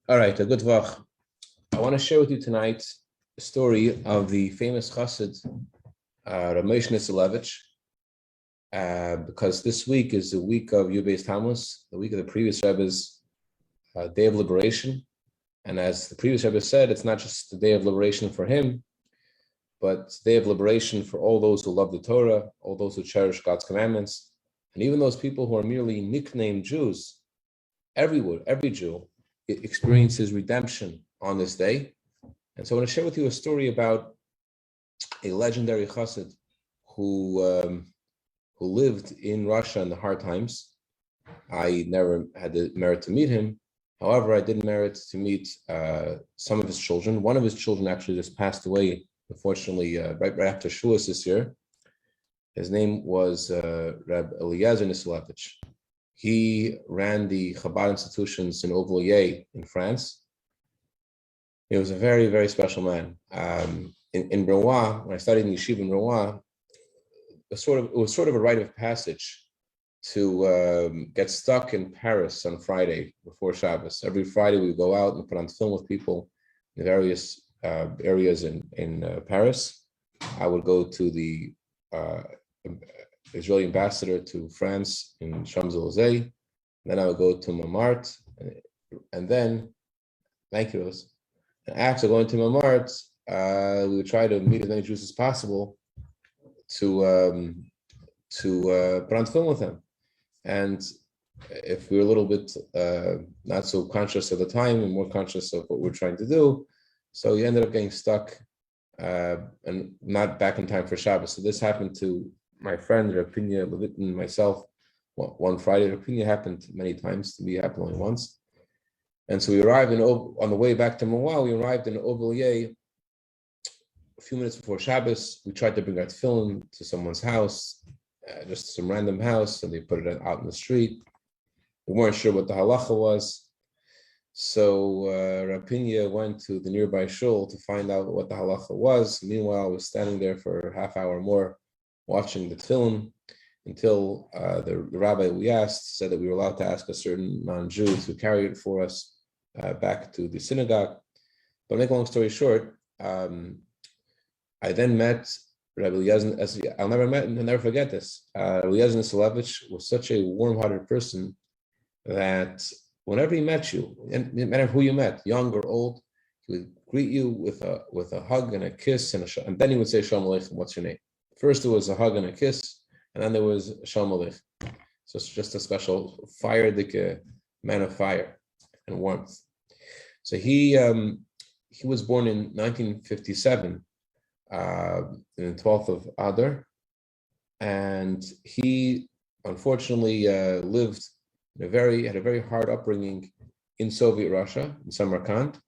All right, a good vach. I want to share with you tonight the story of the famous chassid, Rabbi Moshe Levin, because this week is the week of Yud Tammuz, the week of the previous Rebbe's day of liberation. And as the previous Rebbe said, it's not just the day of liberation for him, but it's the day of liberation for all those who love the Torah, all those who cherish God's commandments, and even those people who are merely nicknamed Jews. Every Jew experiences redemption on this day. And so I want to share with you a story about a legendary chassid who lived in Russia in the hard times. I never had the merit to meet him. However, I did merit to meet some of his children. One of his children actually just passed away, unfortunately, right after Shavuos this year. His name was Reb Eliezer Nisilevich. He ran the Chabad institutions in Auvergne in France. He was a very, very special man. In Renoir, when I studied in yeshiva in Renoir, it was sort of a rite of passage to get stuck in Paris on Friday before Shabbos. Every Friday we would go out and put on film with people in various areas in Paris. I would go to the Israeli ambassador to France in Champs-Élysées. Then I would go to Montmartre, and then, thank you, Rose. After going to Montmartre, we would try to meet as many Jews as possible to put on film with them. And if we were a little bit not so conscious of the time and more conscious of what we're trying to do, so you ended up getting stuck and not back in time for Shabbos. So this happened to my friend Rabbi Moshe Levin and myself one Friday. Rabbi Moshe happened many times. To me, it happened only once. And so we arrived on the way back to Montmartre. We arrived in Auvergne a few minutes before Shabbos. We tried to bring our tefillin to someone's house, just some random house, and they put it out in the street. We weren't sure what the halacha was. So Rabbi Moshe went to the nearby shul to find out what the halacha was. Meanwhile, I was standing there for a half hour more watching the tefillin until the rabbi we asked said that we were allowed to ask a certain non-Jew to carry it for us back to the synagogue. But to make a long story short, I then met Rabbi Eliezer. I'll never forget this. Rabbi Eliezer Nisilevich was such a warm-hearted person that whenever he met you, and no matter who you met, young or old, he would greet you with a hug and a kiss, and then he would say, Shalom Aleichem, what's your name? First there was a hug and a kiss, and then there was Shalom Aleichem. So it's just a special man of fire and warmth. So he was born in 1957, in the 12th of Adar, and he unfortunately had a very hard upbringing in Soviet Russia, in Samarkand.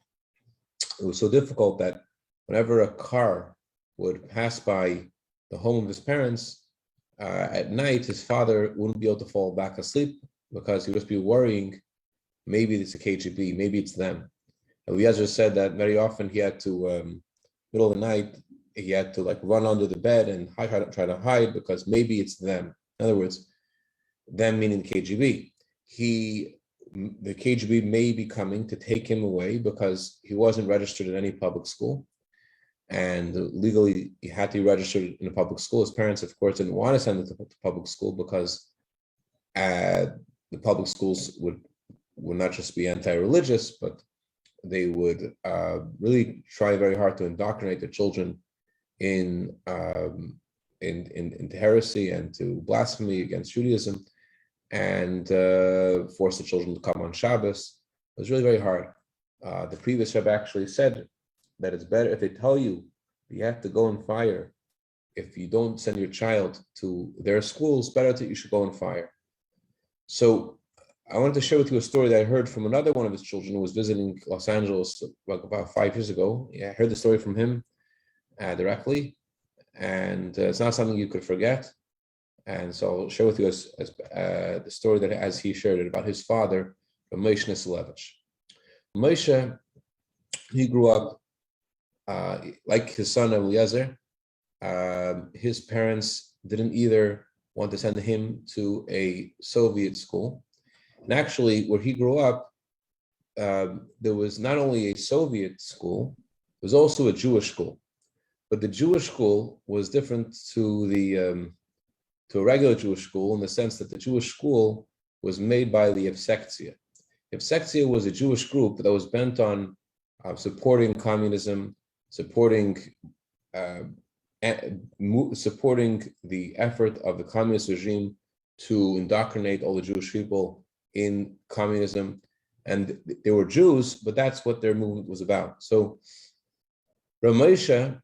It was so difficult that whenever a car would pass by the home of his parents, at night, his father wouldn't be able to fall back asleep because he would just be worrying, maybe it's a KGB, maybe it's them. Eliezer said that very often he had to, middle of the night, he had to run under the bed and try to hide because maybe it's them. In other words, them meaning the KGB. The KGB may be coming to take him away because he wasn't registered in any public school. And legally, he had to be registered in a public school. His parents, of course, didn't want to send him to public school because the public schools would not just be anti-religious, but they would really try very hard to indoctrinate the children in heresy and to blasphemy against Judaism, and force the children to come on Shabbos. It was really very hard. The previous Rebbe actually said that it's better if they tell you have to go on fire. If you don't send your child to their school, it's better that you should go on fire. So I wanted to share with you a story that I heard from another one of his children who was visiting Los Angeles about 5 years ago. Yeah, I heard the story from him directly, and it's not something you could forget. And so I'll share with you as the story that as he shared it about his father, Moshe Levin. Moshe, he grew up like his son Eliezer. His parents didn't either want to send him to a Soviet school. And actually, where he grew up, there was not only a Soviet school, there was also a Jewish school. But the Jewish school was different to a regular Jewish school in the sense that the Jewish school was made by the Yevsektia. Yevsektia was a Jewish group that was bent on supporting communism, supporting the effort of the communist regime to indoctrinate all the Jewish people in communism. And they were Jews, but that's what their movement was about. So Rabbi Moshe,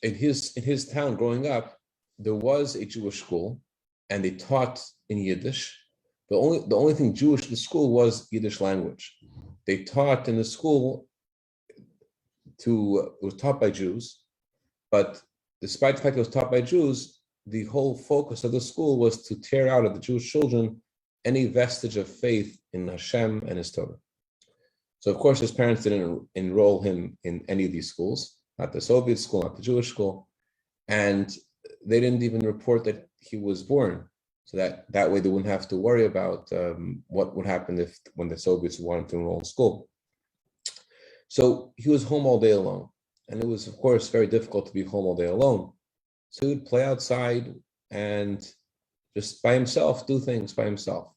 in his town growing up, there was a Jewish school, and they taught in Yiddish. The only thing Jewish in the school was Yiddish language. They taught in the school it was taught by Jews, but despite the fact it was taught by Jews, the whole focus of the school was to tear out of the Jewish children any vestige of faith in Hashem and His Torah. So of course his parents didn't enroll him in any of these schools, not the Soviet school, not the Jewish school, and they didn't even report that he was born. So that way they wouldn't have to worry about what would happen when the Soviets wanted to enroll in school. So he was home all day alone. And it was, of course, very difficult to be home all day alone. So he would play outside and just by himself, do things by himself.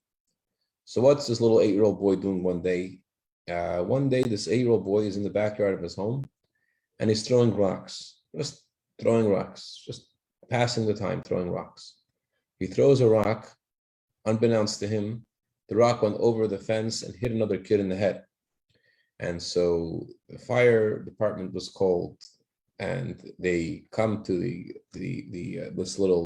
So what's this little 8-year-old boy doing one day? One day, this 8-year-old boy is in the backyard of his home and he's throwing rocks, just passing the time, throwing rocks. He throws a rock, unbeknownst to him, the rock went over the fence and hit another kid in the head. And so the fire department was called, and they come to this little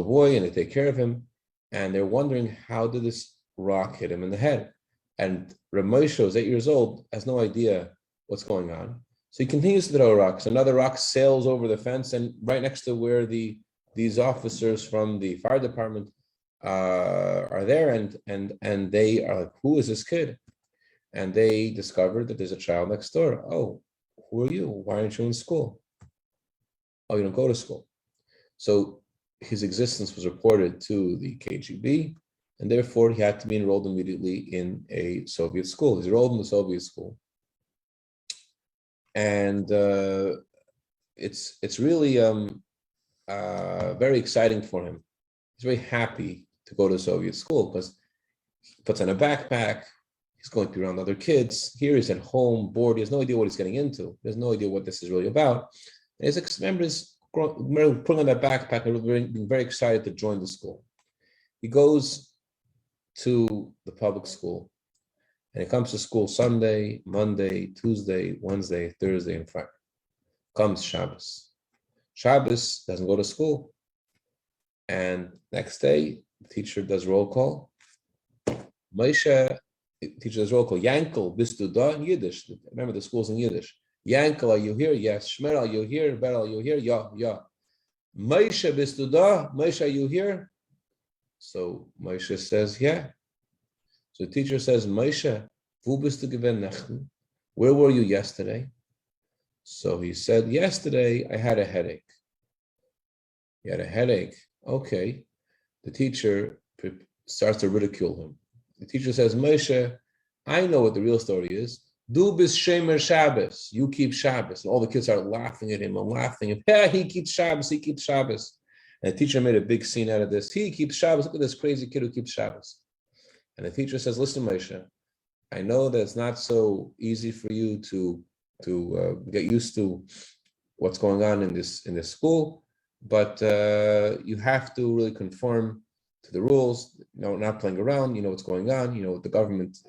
boy, and they take care of him, and they're wondering, how did this rock hit him in the head? And Rabbi Moshe, who's 8 years old, has no idea what's going on. So he continues to throw rocks. Another rock sails over the fence, and right next to where these officers from the fire department are there, and they are like, who is this kid? And they discovered that there's a child next door. Oh, who are you? Why aren't you in school? Oh, you don't go to school. So his existence was reported to the KGB, and therefore he had to be enrolled immediately in a Soviet school. He's enrolled in the Soviet school. And it's really very exciting for him. He's very happy to go to Soviet school because he puts on a backpack. He's going to be around other kids. Here he's at home, bored. He has no idea what he's getting into. He has no idea what this is really about. And his members putting on that backpack and being very excited to join the school. He goes to the public school, and he comes to school Sunday, Monday, Tuesday, Wednesday, Thursday, and Friday. Comes Shabbos. Shabbos doesn't go to school. And next day, the teacher does roll call. Moshe, teacher does roll call. Yankel, bist du da? In Yiddish. Remember, the school's in Yiddish. Yankel, are you here? Yes. Shmer, are you here? Bet, are you here? Yeah. Moshe, bist du da? Moshe, are you here? So Moshe says, yeah. So the teacher says, Moshe, wo bist du gewesen nachten? Where were you yesterday? So he said, yesterday I had a headache. He had a headache. Okay. The teacher starts to ridicule him. The teacher says, Moshe, I know what the real story is. Du bist Shemer Shabbos. You keep Shabbos. And all the kids are laughing at him and laughing. Yeah, he keeps Shabbos. He keeps Shabbos. And the teacher made a big scene out of this. He keeps Shabbos. Look at this crazy kid who keeps Shabbos. And the teacher says, listen, Moshe, I know that it's not so easy for you to get used to what's going on in this school, but you have to really conform to the rules, not playing around, you know what's going on, you know what the government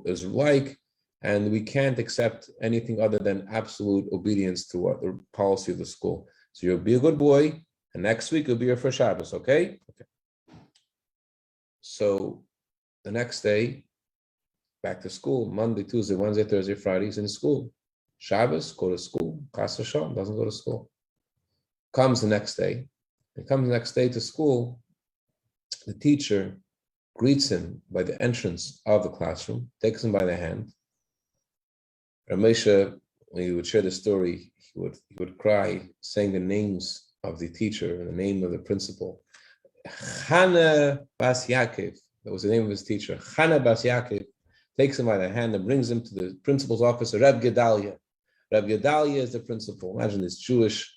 is like, and we can't accept anything other than absolute obedience to what the policy of the school. So you'll be a good boy, and next week you'll be here for Shabbos, okay? So the next day, back to school, Monday, Tuesday, Wednesday, Thursday, Friday, he's in school. Shabbos, go to school. Chas v'shalom, doesn't go to school. Comes the next day. He comes the next day to school. The teacher greets him by the entrance of the classroom, takes him by the hand. Rabbi Moshe, when he would share the story, he would cry, saying the names of the teacher and the name of the principal. Chana Bas Yaakov, that was the name of his teacher. Chana Bas Yaakov takes him by the hand and brings him to the principal's office, Reb Gedalia. Reb Gedalia is the principal. Imagine this Jewish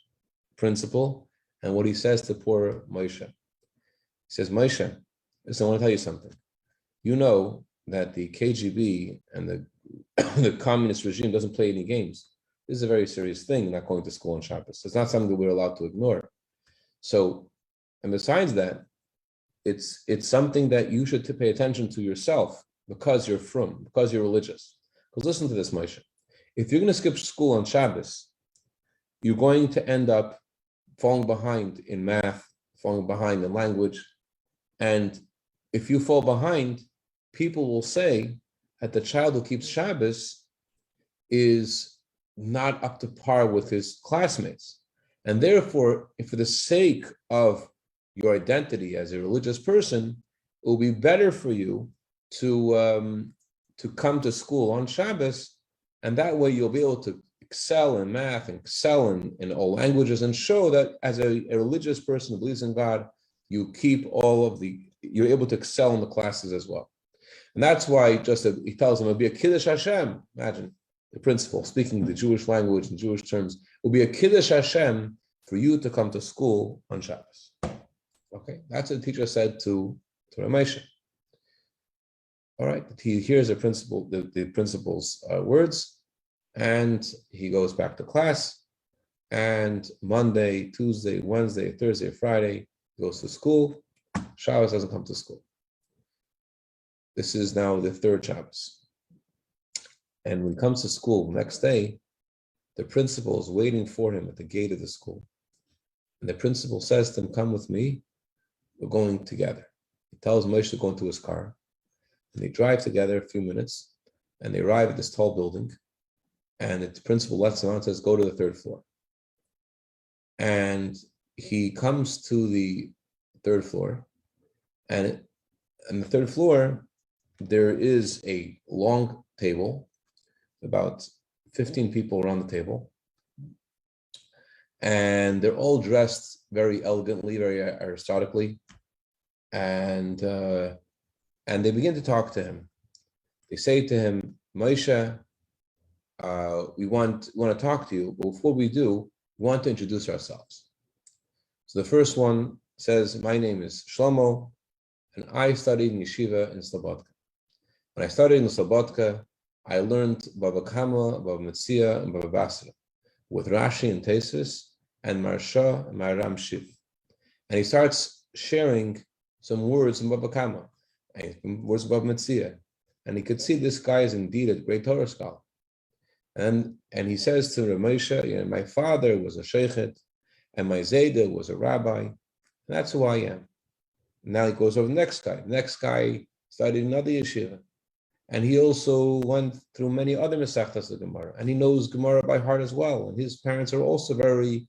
principal, and what he says to poor Moshe. He says, Moshe, listen, I want to tell you something. You know that the KGB and the communist regime doesn't play any games. This is a very serious thing, not going to school on Shabbos. It's not something that we're allowed to ignore. So, and besides that, it's something that you should pay attention to yourself because you're frum, because you're religious. Because listen to this, Moshe. If you're going to skip school on Shabbos, you're going to end up falling behind in math, falling behind in language. And if you fall behind, people will say that the child who keeps Shabbos is not up to par with his classmates. And therefore, if for the sake of your identity as a religious person, it will be better for you to come to school on Shabbos, and that way you'll be able to excel in math and excel in all languages and show that as a religious person who believes in God, you keep you're able to excel in the classes as well. And that's why he tells them it'll be a Kiddush Hashem. Imagine the principal speaking the Jewish language in Jewish terms. It will be a Kiddush Hashem for you to come to school on Shabbos. Okay, that's what the teacher said to Ramesha. All right, he hears the principal's words, and he goes back to class. And Monday, Tuesday, Wednesday, Thursday, Friday, he goes to school. Shabbos doesn't come to school. This is now the third Shabbos. And when he comes to school the next day, the principal is waiting for him at the gate of the school. And the principal says to him, come with me, we're going together. He tells Moshe to go into his car. And they drive together a few minutes, and they arrive at this tall building. And the principal lets him out and says, go to the third floor. And he comes to the third floor. And on the third floor, there is a long table, about 15 people around the table. And they're all dressed very elegantly, very aristocratically. And they begin to talk to him. They say to him, Moshe, we want to talk to you, but before we do, we want to introduce ourselves. So the first one says, my name is Shlomo, and I studied in yeshiva in Slobodka. When I studied in Slobodka, I learned Baba Kama, Baba Metzia, and Baba Basra, with Rashi and Tesis, and Marsha and Maram Shiv. And he starts sharing some words in Baba Kama, and words of Baba Metzia. And he could see this guy is indeed a great Torah scholar. And he says to Ramesha, my father was a sheikhet, and my Zayda was a rabbi, and that's who I am. Now he goes over the next guy. The next guy studied another yeshiva. And he also went through many other Masechtas of Gemara. And he knows Gemara by heart as well. And his parents are also very,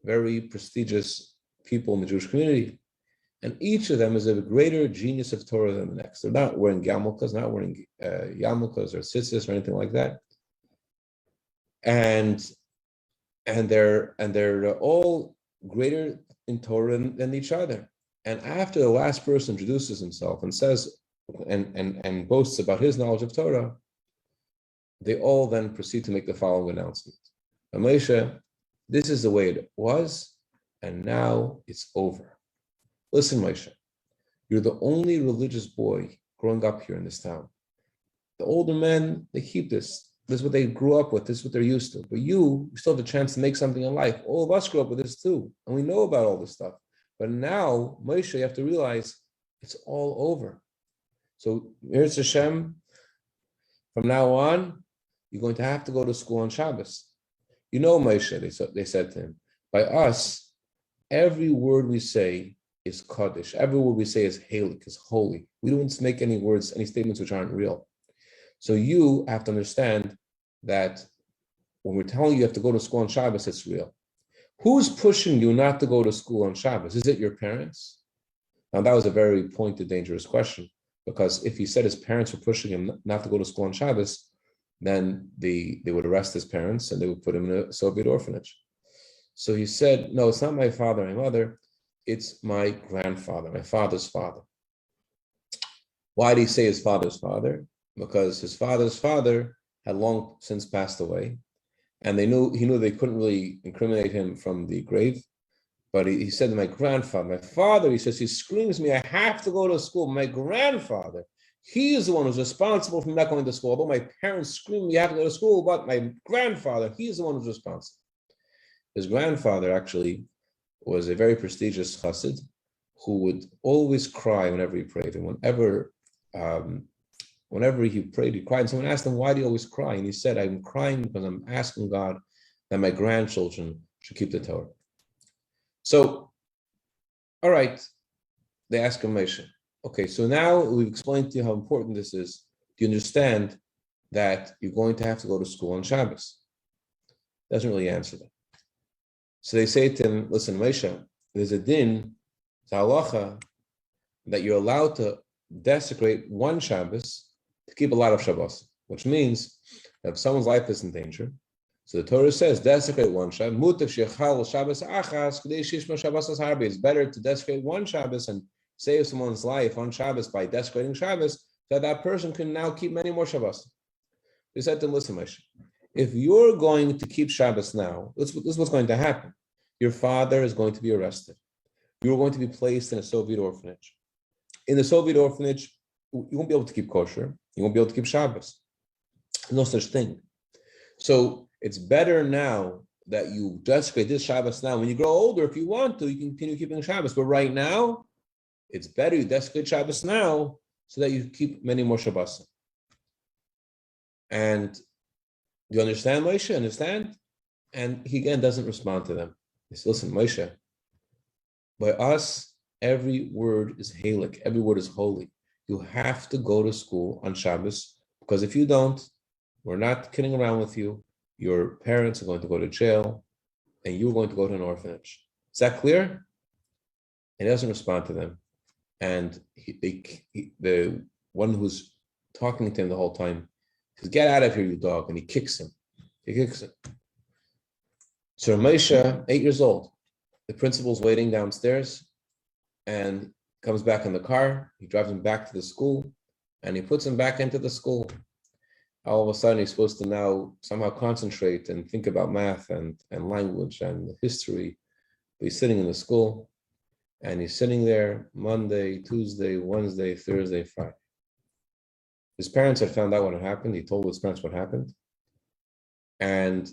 very prestigious people in the Jewish community. And each of them is a greater genius of Torah than the next. They're not wearing yarmulkes, not wearing yarmulkes or tzitzis or anything like that. And they're all greater in Torah than each other. And after the last person introduces himself and says and boasts about his knowledge of Torah, they all then proceed to make the following announcement. Moshe, this is the way it was, and now it's over. Listen, Moshe, you're the only religious boy growing up here in this town. The older men, they keep this. This is what they grew up with. This is what they're used to. But you still have a chance to make something in life. All of us grew up with this too. And we know about all this stuff. But now, Moshe, you have to realize it's all over. So, here's Hashem. From now on, you're going to have to go to school on Shabbos. You know, Moshe, they said to him, by us, every word we say is Kaddish. Every word we say is Halik, is holy. We don't make any words, any statements which aren't real. So you have to understand that when we're telling you you have to go to school on Shabbos, it's real. Who's pushing you not to go to school on Shabbos? Is it your parents? Now, that was a very pointed, dangerous question, because if he said his parents were pushing him not to go to school on Shabbos, then they would arrest his parents and they would put him in a Soviet orphanage. So he said, no, it's not my father, my mother, it's my grandfather, my father's father. Why did he say his father's father? because his father's father had long since passed away, and he knew they couldn't really incriminate him from the grave. But he said to my grandfather, my father, he says, he screams at me, I have to go to school. My grandfather, he is the one who's responsible for not going to school. Although my parents scream, you have to go to school, but my grandfather, he's the one who's responsible. His grandfather actually was a very prestigious chassid who would always cry whenever he prayed. And whenever he prayed, he cried. And someone asked him, why do you always cry? And he said, I'm crying because I'm asking God that my grandchildren should keep the Torah. So, all right, they ask him, Moshe, okay, so now we've explained to you how important this is. Do you understand that you're going to have to go to school on Shabbos? Doesn't really answer them. So they say to him, listen, Moshe, there's a din, it's a halacha, that you're allowed to desecrate one Shabbos to keep a lot of Shabbos, which means that if someone's life is in danger, so the Torah says, desecrate one Shabbos. It's better to desecrate one Shabbos and save someone's life on Shabbos by desecrating Shabbos, so that person can now keep many more Shabbos. They said to him, listen, Moshe, if you're going to keep Shabbos now, this is what's going to happen. Your father is going to be arrested. You're going to be placed in a Soviet orphanage. In the Soviet orphanage, you won't be able to keep kosher. You won't be able to keep Shabbos. There's no such thing. So it's better now that you desecrate this Shabbos now. When you grow older, if you want to, you can continue keeping Shabbos. But right now, it's better you desecrate Shabbos now so that you keep many more Shabbos. And do you understand, Moshe? Understand? And he again doesn't respond to them. He says, listen, Moshe, by us, every word is halik. Every word is holy. You have to go to school on Shabbos, because if you don't, we're not kidding around with you. Your parents are going to go to jail, and you're going to go to an orphanage. Is that clear? He doesn't respond to them. And the one who's talking to him the whole time says, get out of here, you dog. And he kicks him. So Moshe, 8 years old, the principal's waiting downstairs and comes back in the car. He drives him back to the school, and he puts him back into the school. All of a sudden, he's supposed to now somehow concentrate and think about math and language and history. But he's sitting in the school, and he's sitting there Monday, Tuesday, Wednesday, Thursday, Friday. His parents had found out what had happened. He told his parents what happened. And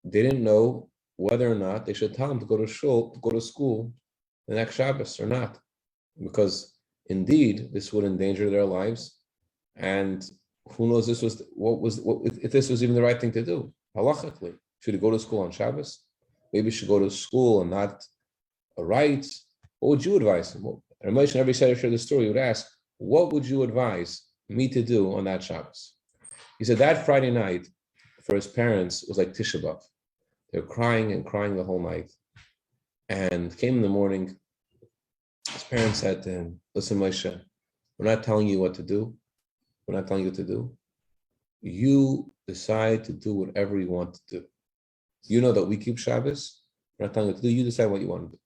they didn't know whether or not they should tell him to go to school the next Shabbos or not. Because indeed, this would endanger their lives. And who knows if this was even the right thing to do, halachically. Should he go to school on Shabbos? Maybe he should go to school and not a right. What would you advise him? And Moshe, every time I share the story, would ask, what would you advise me to do on that Shabbos? He said that Friday night for his parents was like Tisha B'Av. They were crying and crying the whole night. And came in the morning, his parents said to him, listen, Moshe, we're not telling you what to do. We're not telling you what to do. You decide to do whatever you want to do. You know that we keep Shabbos. We're not telling you what to do. You decide what you want to do.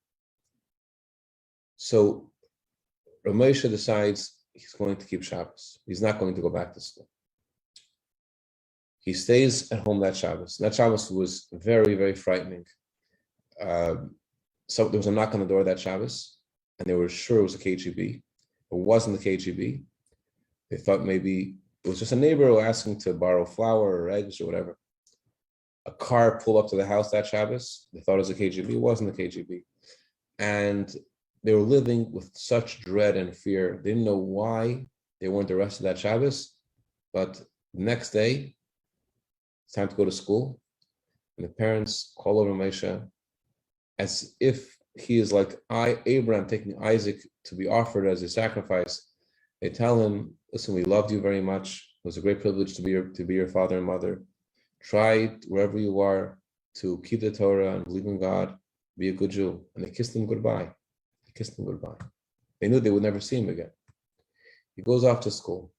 So Rabbi Moshe decides he's going to keep Shabbos. He's not going to go back to school. He stays at home that Shabbos. That Shabbos was very, very frightening. So there was a knock on the door that Shabbos, and they were sure it was a KGB. It wasn't the KGB. They thought maybe it was just a neighbor who was asking to borrow flour or eggs or whatever. A car pulled up to the house that Shabbos. They thought it was a KGB. It wasn't the KGB. And they were living with such dread and fear. They didn't know why they weren't arrested that Shabbos. But the next day, it's time to go to school. And the parents call over Moshe as if he is like Abraham taking Isaac to be offered as a sacrifice. They tell him, listen, we loved you very much. It was a great privilege to be your father and mother. Try wherever you are to keep the Torah and believe in God, be a good Jew. And they kissed him goodbye. They knew they would never see him again. He goes off to school,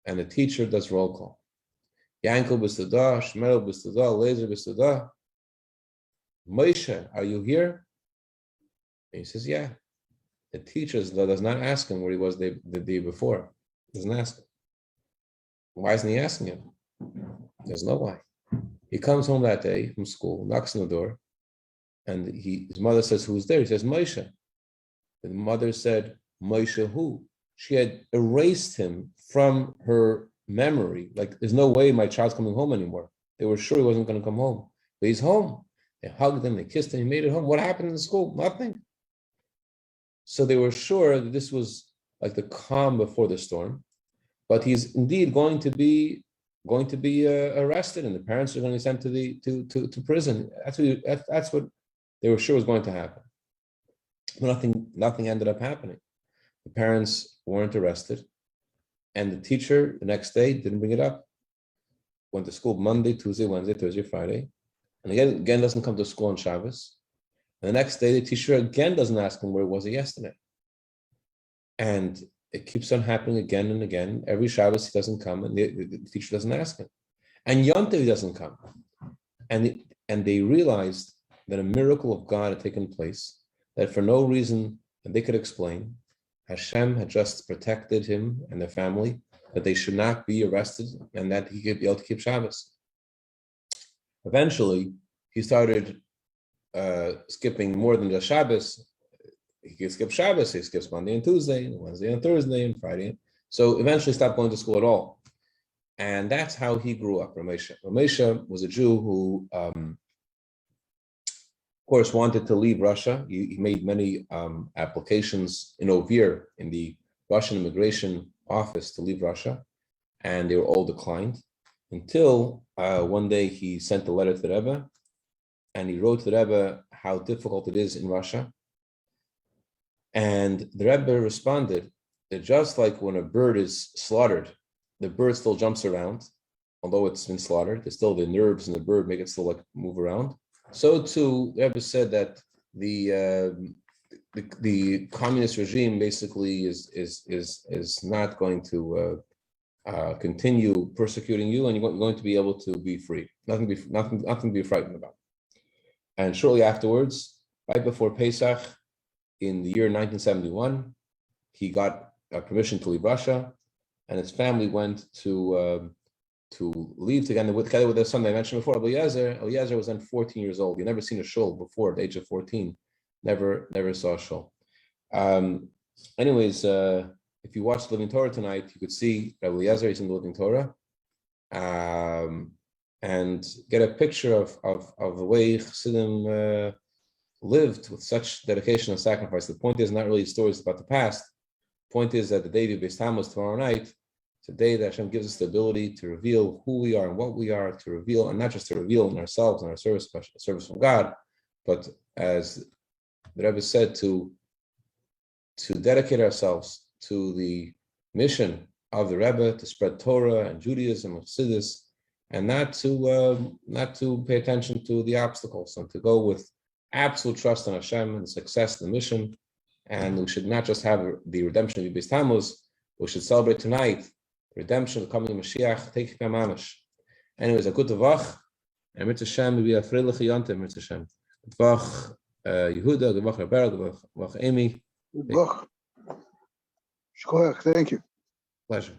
and the teacher does roll call. Yankel b'stada, Shmerel b'stada, Lezer b'stada. Moshe, are you here? And he says, yeah. The teacher does not ask him where he was the day before. He doesn't ask him. Why isn't he asking him? He doesn't know why. He comes home that day from school, knocks on the door, and his mother says, "Who's there?" He says, "Moshe." The mother said, "Moshe who?" She had erased him from her memory. Like, there's no way my child's coming home anymore. They were sure he wasn't going to come home. But he's home. They hugged him, they kissed him, he made it home. What happened in the school? Nothing. So they were sure that this was like the calm before the storm. But he's indeed going to be arrested, and the parents are going to be sent to prison. That's what they were sure was going to happen. But nothing ended up happening. The parents weren't arrested, and the teacher the next day didn't bring it up. Went to school Monday, Tuesday, Wednesday, Thursday, Friday, and again doesn't come to school on Shabbos. And the next day, the teacher again doesn't ask him where was he yesterday. And it keeps on happening again and again. Every Shabbos he doesn't come, and the teacher doesn't ask him. And Yom Tov he doesn't come. And they realized that a miracle of God had taken place, that for no reason that they could explain, Hashem had just protected him and the family, that they should not be arrested, and that he could be able to keep Shabbos. Eventually, he started skipping more than just Shabbos. He could skip Shabbos, he skips Monday and Tuesday, and Wednesday and Thursday, and Friday. So eventually stopped going to school at all. And that's how he grew up, Rabbi Moshe. Rabbi Moshe was a Jew who, of course, wanted to leave Russia. He made many applications in Ovir, in the Russian immigration office, to leave Russia, and they were all declined, until one day he sent a letter to the Rebbe, and he wrote to the Rebbe how difficult it is in Russia. And the Rebbe responded that just like when a bird is slaughtered, the bird still jumps around, although it's been slaughtered, there's still the nerves in the bird make it still like move around. So too, the Rebbe said that the communist regime basically is not going to continue persecuting you, and you're going to be able to be free. Nothing to be frightened about. And shortly afterwards, right before Pesach, in the year 1971, he got permission to leave Russia, and his family went to leave together with their son. I mentioned before, Eliezer was then 14 years old. He never seen a shul before at the age of 14. Never saw a shul. Anyways, if you watch the Living Torah tonight, you could see Rabbi Eliezer is in the Living Torah, and get a picture of the way Chassidim lived with such dedication and sacrifice. The point is not really stories about the past. The point is that the day of Beis Tammuz tomorrow night, it's a day that Hashem gives us the ability to reveal who we are and what we are, to reveal, and not just to reveal in ourselves and our service from God, but as the Rebbe said, to dedicate ourselves to the mission of the Rebbe, to spread Torah and Judaism and Chassidus, and not to pay attention to the obstacles, and to go with absolute trust in Hashem and the success of the mission. And we should not just have the redemption of Beis Tammuz, we should celebrate tonight the redemption of the coming Mashiach, take Mamash. Anyways, a good Tavach, and Mitzvah Hashem, we have Freilich Yontem, Mitzvah Hashem. Tavach Yehuda, Tavach Rebera, Tavach Amy. Thank you. Pleasure.